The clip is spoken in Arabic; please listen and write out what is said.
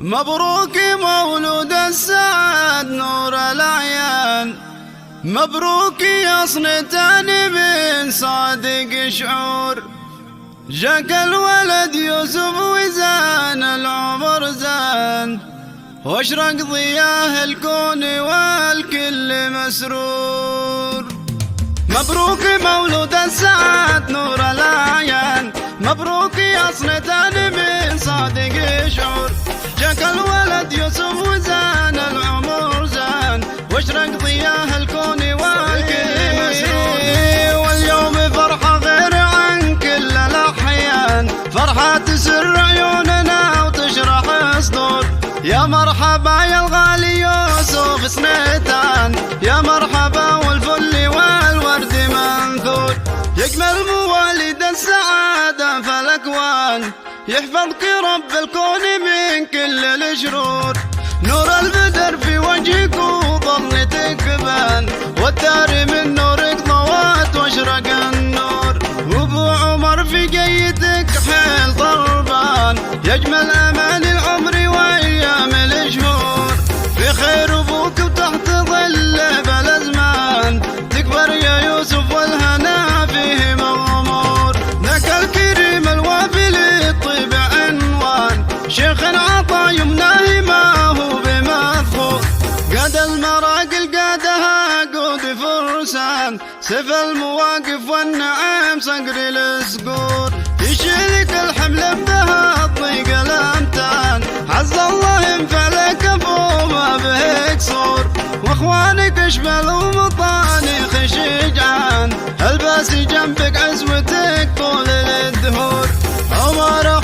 مبروك مولود السعد نور الأعيان، مبروك يا صنتان بن صادق شعور. جاك الولد يوسف وزان العمر زان، واشرق ضياه الكون والكل مسرور. مبروك مولود السعد نور الأعيان، مبروك يا صنتان بن صادق شعور. جاك الولد يوسف وزان العمر زان، واشرق ضياه الكون والكل مسرور. واليوم فرحة غير عن كل الأحيان، فرحة تسر عيوننا وتشرح صدور. يا مرحبا يا الغالي يوسف صنيتان، يا مرحبا والفل والورد منثور. يجمل مواليد السعادة في الأكوان، يحفظك رب الكون من كل الشرور. نور البدر في وجهك وظلتك بان، والدار من نورك ضوات واشرق النور. وابو عمر في جيتك حيل ضربان، يجمل امان العمر وايام الشهور. في خير ابوك وتحت ظله بالازمان، تكبر يا يوسف والهنا فيه مغمور. ذاك الكريم الوافي للطيب عنوان، شيخ عطا يمناه ما هو بمذخور. قاد المراقل قادها قود فرسان، سيف المواقف والنعم صقر الصقور. يشيلك الحمل بها الضيق الامتان، عز الله ينفع لك ابو ما به كسور. واخوانك اشبال ومطانيخ شجعان، الباس جنبك عزوتك طول الدهور. عمر